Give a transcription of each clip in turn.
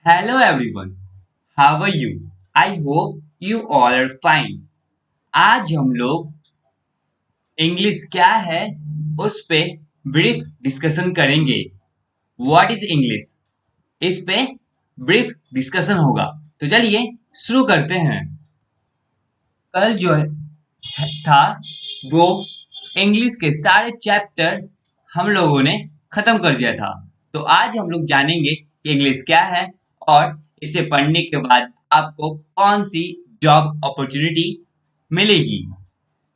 Hello everyone, how are you? I hope you all are fine. आज हम लोग English क्या है उस पे ब्रीफ डिस्कशन करेंगे. What is English? इस पे ब्रीफ डिस्कशन होगा. तो चलिए शुरू करते हैं. कल जो था वो इंग्लिश के सारे चैप्टर हम लोगों ने खत्म कर दिया था. तो आज हम लोग जानेंगे कि इंग्लिश क्या है और इसे पढ़ने के बाद आपको कौन सी जॉब अपॉर्चुनिटी मिलेगी.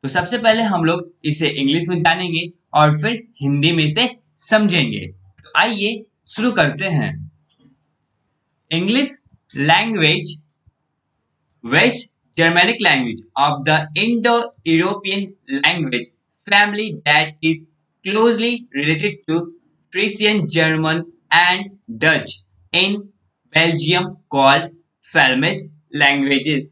तो सबसे पहले हम लोग इसे इंग्लिश में जानेंगे और फिर हिंदी में इसे समझेंगे. तो आइए शुरू करते हैं. English language West Germanic language of the Indo-European language family that is closely related to Frisian German and Dutch in Belgium called Flemish languages.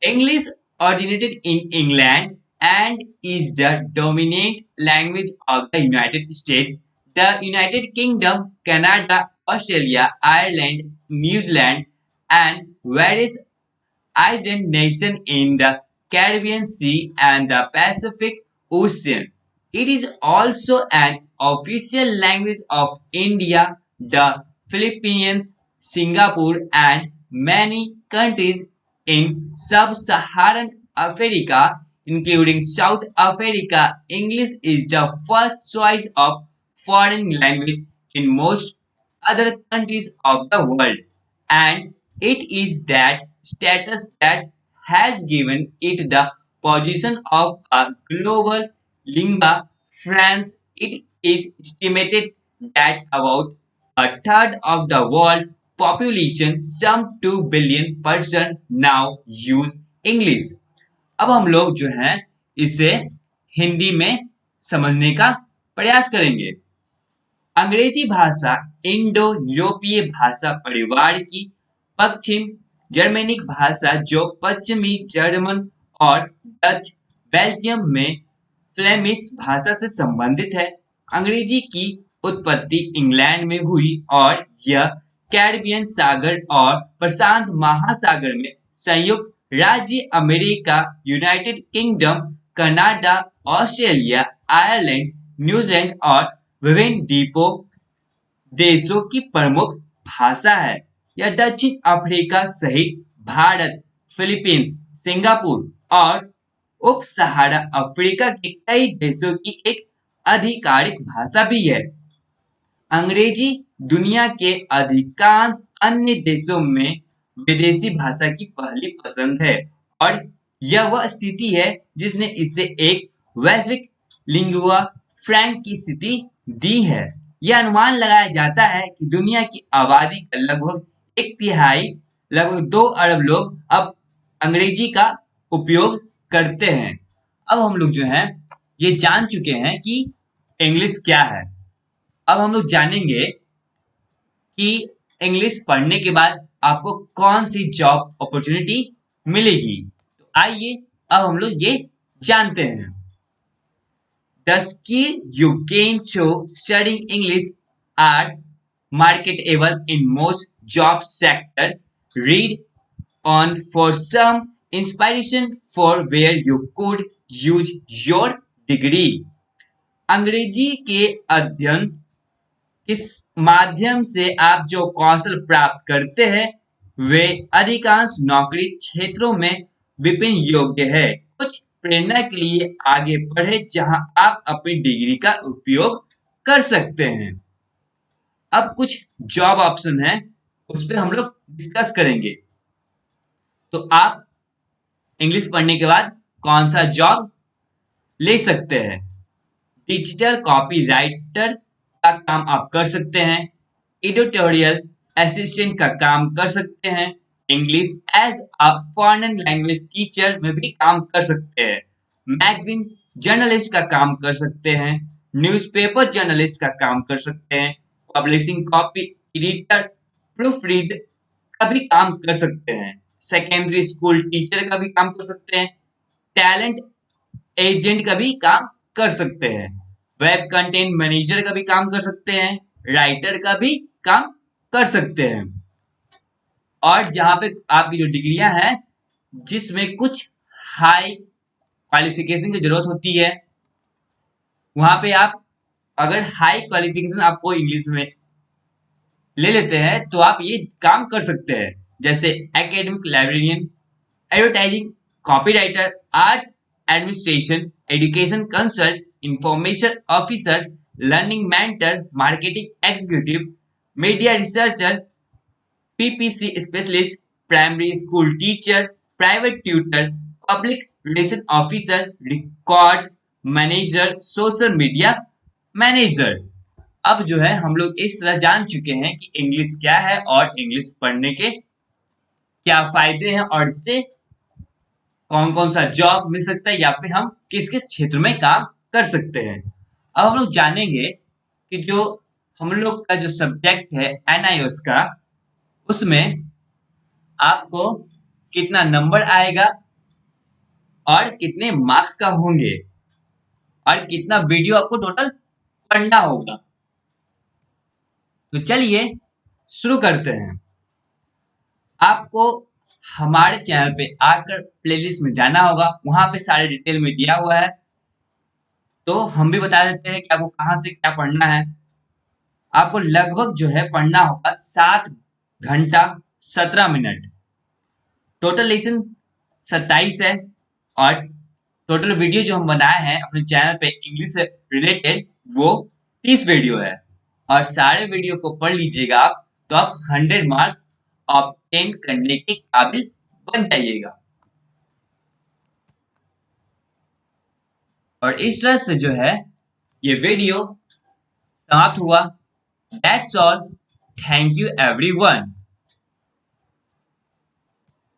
English originated in England and is the dominant language of the United States, the United Kingdom, Canada, Australia, Ireland, New Zealand, and various island nations in the Caribbean Sea and the Pacific Ocean. It is also an official language of India, the Philippines, Singapore, and many countries in sub-Saharan Africa, including South Africa. English is the first choice of foreign language in most other countries of the world, and it is that status that has given it the position of a global lingua franca. It is estimated that about a third of the world population, some 2 billion person, now use English. अब हम लोग जो हैं इसे हिंदी में समझने का प्रयास करेंगे. अंग्रेजी भाषा इंडो यूरोपीय भाषा परिवार की पश्चिम जर्मेनिक भाषा जो पश्चिमी जर्मन और डच बेल्जियम में फ्लेमिश भाषा से संबंधित है. अंग्रेजी की उत्पत्ति इंग्लैंड में हुई और यह कैरिबियन सागर और प्रशांत महासागर में संयुक्त राज्य America, United kingdom, Canada, Australia, Ireland, New Zealand और विभिन्न द्वीपों देशों की प्रमुख भाषा है. यह दक्षिण अफ्रीका सहित भारत, फिलीपींस, सिंगापुर और उप सहारा अफ्रीका के कई देशों की एक आधिकारिक भाषा भी है. अंग्रेजी दुनिया के अधिकांश अन्य देशों में विदेशी भाषा की पहली पसंद है और यह वह स्थिति है जिसने इसे एक वैश्विक लिंगुआ फ्रैंक की स्थिति दी है. यह अनुमान लगाया जाता है कि दुनिया की आबादी का लगभग एक तिहाई, लगभग 2 अरब लोग अब अंग्रेजी का उपयोग करते हैं. अब हम लोग जो हैं ये जान चुके हैं कि इंग्लिश क्या है. अब हम लोग जानेंगे कि इंग्लिश पढ़ने के बाद आपको कौन सी जॉब अपॉर्चुनिटी मिलेगी. तो आइए अब हम लोग ये जानते हैं. The skill you gain through studying English are marketable in most job sectors. Read on for some inspiration for where you could use your degree. अंग्रेजी के अध्ययन इस माध्यम से आप जो कौशल प्राप्त करते हैं वे अधिकांश नौकरी क्षेत्रों में विभिन्न योग्य है. कुछ प्रेरणा के लिए आगे बढ़े जहां आप अपनी डिग्री का उपयोग कर सकते हैं. अब कुछ जॉब ऑप्शन है उस पर हम लोग डिस्कस करेंगे. तो आप इंग्लिश पढ़ने के बाद कौन सा जॉब ले सकते हैं. डिजिटल कॉपी राइटर का काम आप कर सकते हैं. एडिटोरियल असिस्टेंट का काम कर सकते हैं. English as a foreign language teacher में भी काम कर सकते हैं. मैगजीन जर्नलिस्ट का काम कर सकते हैं. न्यूज़पेपर जर्नलिस्ट का काम कर सकते हैं. Publishing copy editor, proof read का भी काम कर सकते हैं. सेकेंडरी स्कूल टीचर का भी काम कर सकते हैं. टैलेंट एजेंट का भी काम कर सकते हैं. वेब कंटेंट मैनेजर का भी काम कर सकते हैं. राइटर का भी काम कर सकते हैं. और जहाँ पे आपकी जो डिग्रियां हैं जिसमें कुछ हाई क्वालिफिकेशन की जरूरत होती है, वहां पे आप अगर हाई क्वालिफिकेशन आपको इंग्लिश में ले लेते हैं तो आप ये काम कर सकते हैं, जैसे academic librarian, advertising copywriter, arts administration, education consult, information officer, learning mentor, marketing executive, media researcher, PPC specialist, primary school teacher, private tutor, public relation officer, records manager, social media manager. अब जो है हम लोग इस तरह जान चुके हैं कि इंग्लिश क्या है और इंग्लिश पढ़ने के क्या फायदे हैं और इससे कौन कौन सा जॉब मिल सकता है या फिर हम किस किस क्षेत्र में काम कर सकते हैं। अब हम लोग जानेंगे कि जो हम लोग का जो सब्जेक्ट है एनआईओएस का, उसमें आपको कितना नंबर आएगा और कितने मार्क्स का होंगे और कितना वीडियो आपको टोटल पढ़ना होगा। तो चलिए शुरू करते हैं। आपको हमारे चैनल पे आकर प्लेलिस्ट में जाना होगा, वहां पे सारे डिटेल में दिया हुआ है। तो हम भी बता देते हैं कि आपको कहाँ से क्या पढ़ना है। आपको लगभग जो है पढ़ना होगा 7 घंटा 17 मिनट। टोटल लेसन 27 है और टोटल वीडियो जो हम बनाए हैं अपने चैनल पे इंग्लिश से रिलेटेड वो 30 वीडियो है। और सारे वीडियो को पढ़ लीजिएगा आप, तो आप 100 मार्क ऑब्टेन करने के काबिल बन जाइएगा। और इस तरह से जो है ये वीडियो समाप्त हुआ। That's all, thank you everyone.